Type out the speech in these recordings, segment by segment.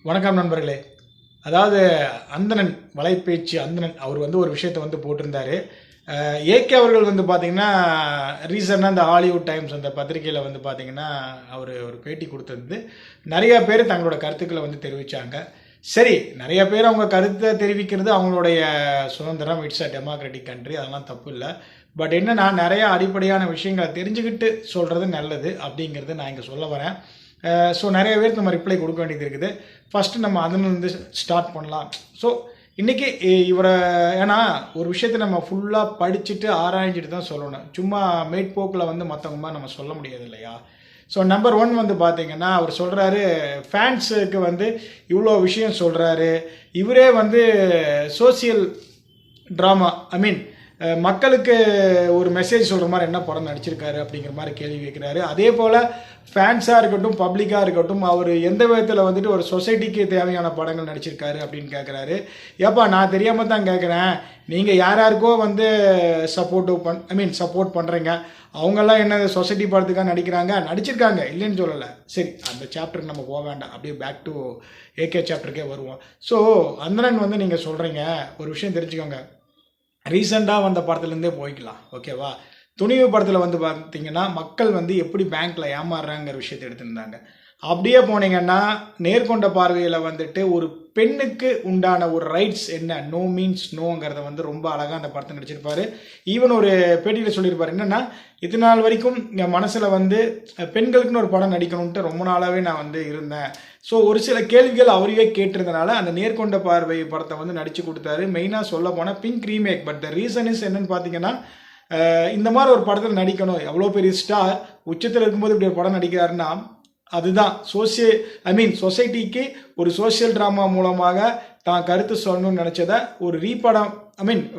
வணக்கம் நண்பர்களே. அதாவது அந்தணன் வலைப்பேச்சு அந்தணன் அவர் வந்து ஒரு விஷயத்த வந்து போட்டிருந்தாரு. ஏகே அவர்கள் வந்து பார்த்தீங்கன்னா, ரீசெண்டாக இந்த ஹாலிவுட் டைம்ஸ் அந்த பத்திரிகையில் வந்து பார்த்தீங்கன்னா, அவர் ஒரு பேட்டி கொடுத்தது நிறைய பேர் தங்களோட கருத்துக்களை வந்து தெரிவித்தாங்க. சரி, நிறைய பேர் அவங்க கருத்தை தெரிவிக்கிறது அவங்களுடைய சுதந்திரம். இட்ஸ் அ டெமோக்ராட்டிக் கண்ட்ரி, அதெல்லாம் தப்பு இல்லை. பட் என்னன்னா, நிறைய அடிப்படையான விஷயங்களை தெரிஞ்சுக்கிட்டு சொல்கிறது நல்லது அப்படிங்கிறது நான் இங்கே சொல்ல வரேன். ஸோ நிறைய பேருக்கு நம்ம ரிப்ளை கொடுக்க வேண்டியது இருக்குது. ஃபஸ்ட்டு நம்ம அதிலிருந்து ஸ்டார்ட் பண்ணலாம். ஸோ இன்றைக்கி இவரை ஏன்னா ஒரு விஷயத்தை நம்ம ஃபுல்லாக படிச்சுட்டு ஆராய்ஞ்சிட்டு தான் சொல்லணும். சும்மா மேற்போக்கில் வந்து மற்றவங்க மாதிரி நம்ம சொல்ல முடியாது இல்லையா? ஸோ நம்பர் ஒன் வந்து பார்த்தீங்கன்னா, அவர் சொல்கிறாரு ஃபேன்ஸுக்கு வந்து இவ்வளோ விஷயம் சொல்கிறாரு. இவரே வந்து சோசியல் ட்ராமா மக்களுக்கு ஒரு மெசேஜ் சொல்கிற மாதிரி என்ன படம் நடிச்சிருக்காரு அப்படிங்கிற மாதிரி கேள்வி கேட்குறாரு. அதே போல் ஃபேன்ஸாக இருக்கட்டும், பப்ளிக்காக இருக்கட்டும், அவர் எந்த விதத்தில் வந்துட்டு ஒரு சொசைட்டிக்கு தேவையான படங்கள் நடிச்சிருக்காரு அப்படின்னு கேட்குறாரு. ஏப்பா, நான் தெரியாமல் தான் கேட்குறேன். நீங்கள் யாருக்கோ வந்து சப்போர்ட் பண்ணுறீங்க. அவங்கெல்லாம் என்ன சொசைட்டி படத்துக்காக நடிச்சிருக்காங்க, இல்லைன்னு சொல்லலை. சரி, அந்த சாப்டருக்கு நம்ம போக வேண்டாம். அப்படியே பேக் டு ஏகே சாப்டருக்கே வருவோம். ஸோ அந்தனன் வந்து நீங்கள் சொல்கிறீங்க, ஒரு விஷயம் தெரிஞ்சுக்கோங்க. ரீசெண்டாக வந்த படத்துலேருந்தே போய்க்கலாம், ஓகேவா? துணிவு படத்தில் வந்து பார்த்தீங்கன்னா, மக்கள் வந்து எப்படி பேங்க்கில் ஏமாறுறாங்கிற விஷயத்தை எடுத்திருந்தாங்க. அப்படியே போனீங்கன்னா, நேர்கொண்ட பார்வையில் வந்துட்டு ஒரு பெண்ணுக்கு உண்டான ஒரு ரைட்ஸ் என்ன, நோ மீன்ஸ் நோங்கிறத வந்து ரொம்ப அழகாக அந்த படத்தை நடிச்சிருப்பாரு. ஈவன் ஒரு பேட்டியில் சொல்லியிருப்பார், என்னென்னா இது நாள் வரைக்கும் என் மனசில் வந்து பெண்களுக்குன்னு ஒரு படம் நடிக்கணும்ன்ட்டு ரொம்ப நாளாகவே நான் வந்து இருந்தேன். ஸோ ஒரு சில கேள்விகள் அவரையே கேட்டிருந்தனால அந்த நேர்கொண்ட பார்வை படத்தை வந்து நடித்து கொடுத்தாரு. மெயினாக சொல்ல போனால் pink remake. But the reason is என்னன்னு பார்த்தீங்கன்னா, இந்த மாதிரி ஒரு படத்தில் நடிக்கணும். எவ்வளோ பெரிய ஸ்டார் உச்சத்தில் இருக்கும்போது இப்படி ஒரு படம் நடிக்கிறாருன்னா, அதுதான் சொசைட்டிக்கு ஒரு சோசியல் ட்ராமா மூலமாக தான் கருத்து சொல்லணும்னு நினச்சதை ஒரு ரீபடம்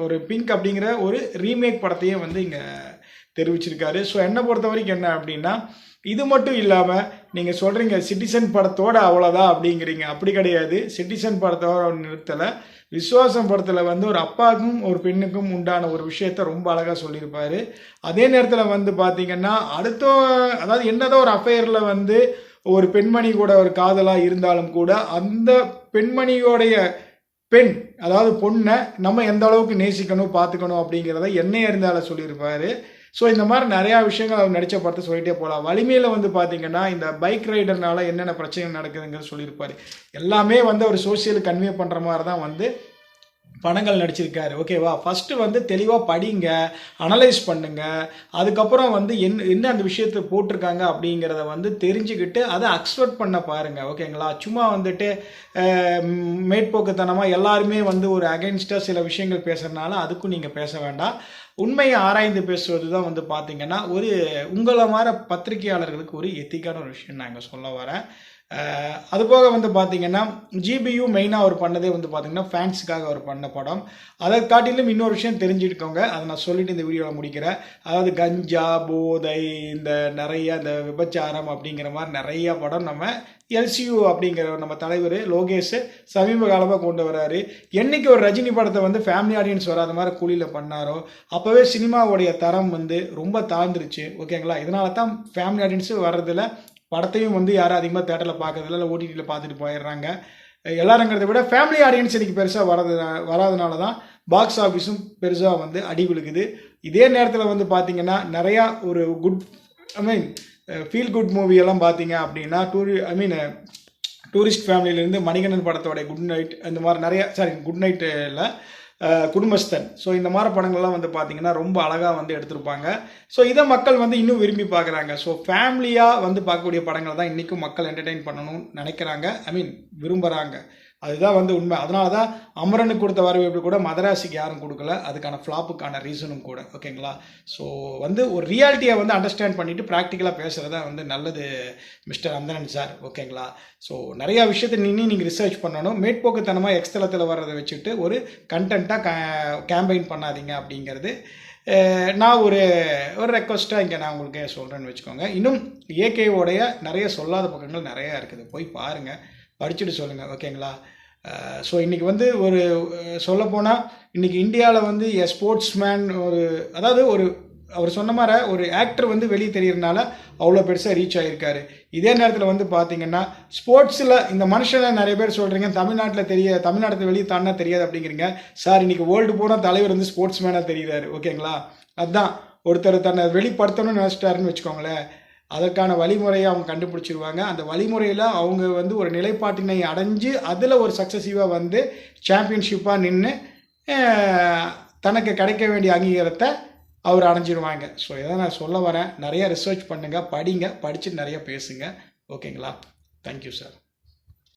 ஒரு பிங்க் அப்படிங்கிற ஒரு ரீமேக் படத்தையே வந்து இங்கே தெரிவிச்சிருக்காரு. ஸோ என்னை பொறுத்த வரைக்கும் என்ன அப்படின்னா, இது மட்டும் இல்லாமல் நீங்கள் சொல்கிறீங்க சிட்டிசன் படத்தோட அவ்வளோதான் அப்படிங்கிறீங்க. அப்படி கிடையாது. சிட்டிசன் படத்தோட நிறுத்தலை. விஸ்வாசம் படத்தில் வந்து ஒரு அப்பாவுக்கும் ஒரு பெண்ணுக்கும் உண்டான ஒரு விஷயத்த ரொம்ப அழகாக சொல்லியிருப்பார். அதே நேரத்தில் வந்து பார்த்தீங்கன்னா, அதாவது என்னதான் ஒரு அஃபையரில் வந்து ஒரு பெண்மணி கூட ஒரு காதலாக இருந்தாலும் கூட அந்த பெண்மணியோடைய பெண், அதாவது பொண்ணை நம்ம எந்த அளவுக்கு நேசிக்கணும், பார்த்துக்கணும் அப்படிங்கிறத என்னையே இருந்தாலும் சொல்லியிருப்பார். ஸோ இந்த மாதிரி நிறையா விஷயங்கள் அவர் நடித்த படத்தை சொல்லிகிட்டே போகலாம். வலிமையில் வந்து பார்த்தீங்கன்னா, இந்த பைக் ரைடர்னால என்னென்ன பிரச்சனை நடக்குதுங்கிறது சொல்லியிருப்பார். எல்லாமே வந்து ஒரு சோசியல் கன்வே பண்ணுற மாதிரி தான் வந்து படங்கள் நடிச்சிருக்காரு, ஓகேவா? ஃபஸ்ட்டு வந்து தெளிவாக படிங்க, அனலைஸ் பண்ணுங்க. அதுக்கப்புறம் வந்து என்ன அந்த விஷயத்தை போட்டிருக்காங்க அப்படிங்கிறத வந்து தெரிஞ்சுக்கிட்டு அதை அக்செப்ட் பண்ண பாருங்கள், ஓகேங்களா? சும்மா வந்துட்டு மேற்போக்குத்தனமாக எல்லாருமே வந்து ஒரு அகைன்ஸ்டாக சில விஷயங்கள் பேசுகிறதுனால அதுக்கும் நீங்கள் பேச வேண்டாம். உண்மையை ஆராய்ந்து பேசுவது தான் வந்து பார்த்தீங்கன்னா ஒரு உங்களை மாதிரி பத்திரிகையாளர்களுக்கு ஒரு எத்திக்கான ஒரு விஷயம் நான் இங்கே சொல்ல வரேன். அதுபோக வந்து பார்த்தீங்கன்னா, ஜிபியு மெயினாக அவர் பண்ணதே வந்து பார்த்தீங்கன்னா ஃபேன்ஸுக்காக அவர் பண்ண படம். அதை காட்டிலும் இன்னொரு விஷயம் தெரிஞ்சுக்கோங்க. அதை நான் சொல்லிட்டு இந்த வீடியோவில் முடிக்கிறேன். அதாவது கஞ்சா, போதை, இந்த நிறைய இந்த விபச்சாரம் அப்படிங்கிற மாதிரி நிறைய படம் நம்ம எல்சியூ அப்படிங்கிற நம்ம தலைவர் லோகேஷ் சமீப காலமாக கொண்டு வராரு. என்னைக்கு ஒரு ரஜினி படத்தை வந்து ஃபேமிலி ஆடியன்ஸ் வராத மாதிரி கூலியில் பண்ணாரோ அப்போவே சினிமாவுடைய தரம் வந்து ரொம்ப தாழ்ந்துருச்சு, ஓகேங்களா? இதனால தான் ஃபேமிலி ஆடியன்ஸு வர்றதில்ல. படத்தையும் வந்து யாரும் அதிகமாக தேட்டரில் பார்க்கறதில்ல, இல்லை ஓடிடியில் பார்த்துட்டு போயிடுறாங்க. எல்லாருங்கிறத விட ஃபேமிலி ஆடியன்ஸ் இன்றைக்கி பெருசாக வராதனால தான் பாக்ஸ் ஆஃபீஸும் பெருசாக வந்து அடி விழுகுது. இதே நேரத்தில் வந்து பார்த்திங்கன்னா நிறையா ஒரு ஃபீல் குட் மூவியெல்லாம் பார்த்தீங்க அப்படின்னா டூரிஸ்ட் ஃபேமிலியிலேருந்து மணிகண்டன் படத்தோடைய குட் நைட், இந்த மாதிரி நிறையா குட் நைட்டு இல்லை குடும்பஸ்தன். ஸோ இந்த மாதிரி படங்கள்லாம் வந்து பார்த்தீங்கன்னா ரொம்ப அழகாக வந்து எடுத்திருப்பாங்க. ஸோ இதை மக்கள் வந்து இன்னும் விரும்பி பார்க்குறாங்க. ஸோ ஃபேமிலியாக வந்து பார்க்கக்கூடிய படங்கள் தான் இன்றைக்கும் மக்கள் என்டர்டெயின் பண்ணணும்னு நினைக்கிறாங்க, விரும்புகிறாங்க. அதுதான் வந்து உண்மை. அதனால தான் அமரனுக்கு கொடுத்த வரவேற்பு கூட மதராசிக்கு யாரும் கொடுக்கல. அதுக்கான ஃப்ளாப்புக்கான ரீசனும் கூட, ஓகேங்களா? ஸோ வந்து ஒரு ரியாலிட்டியை வந்து அண்டர்ஸ்டாண்ட் பண்ணிவிட்டு ப்ராக்டிக்கலாக பேசுகிறதா வந்து நல்லது மிஸ்டர் அந்தனன் சார், ஓகேங்களா? ஸோ நிறையா விஷயத்தை நீங்கள் ரிசர்ச் பண்ணணும். மேற்போக்குத்தனமாக எக்ஸ்தலத்தில் வர்றதை வச்சுட்டு ஒரு கண்டென்ட்டாக கேம்பெயின் பண்ணாதீங்க அப்படிங்கிறது நான் ஒரு ரெக்வஸ்ட்டாக இங்கே நான் உங்களுக்கு சொல்கிறேன்னு வச்சுக்கோங்க. இன்னும் ஏகேவோடைய நிறைய சொல்லாத பக்கங்கள் நிறையா இருக்குது, போய் பாருங்கள், படிச்சுட்டு சொல்லுங்கள், ஓகேங்களா? ஸோ இன்றைக்கி வந்து சொல்லப்போனால் இன்றைக்கி இந்தியாவில் வந்து ஸ்போர்ட்ஸ் மேன் அதாவது ஒரு அவர் சொன்ன மாதிரி ஒரு ஆக்டர் வந்து வெளியே தெரியறதுனால அவ்வளோ பெருசாக ரீச் ஆகியிருக்காரு. இதே நேரத்தில் வந்து பார்த்தீங்கன்னா ஸ்போர்ட்ஸில் இந்த மனுஷனை நிறைய பேர் சொல்கிறீங்க தமிழ்நாட்டில் வெளியே தாண்டா தெரியாது அப்படிங்கிறீங்க. சார் இன்னைக்கு வேர்ல்டு பூரா தலைவர் வந்து ஸ்போர்ட்ஸ் மேனாக தெரிகிறாரு. ஓகேங்களா? அதுதான் ஒருத்தர் தன்னை வெளிப்படுத்தணும்னு நினச்சிட்டாருன்னு வச்சுக்கோங்களேன், அதற்கான வழிமுறையை அவங்க கண்டுபிடிச்சிருவாங்க. அந்த வழிமுறையில் அவங்க வந்து ஒரு நிலைப்பாட்டினை அடைஞ்சு அதில் ஒரு சக்ஸஸிவாக வந்து சாம்பியன்ஷிப்பாக நின்று தனக்கு கிடைக்க வேண்டிய அங்கீகாரத்தை அவர் அடைஞ்சிருவாங்க. ஸோ இதை நான் சொல்ல வரேன். நிறைய ரிசர்ச் பண்ணுங்கள், படிங்க, படித்து நிறைய பேசுங்க. ஓகேங்களா? Thank you sir.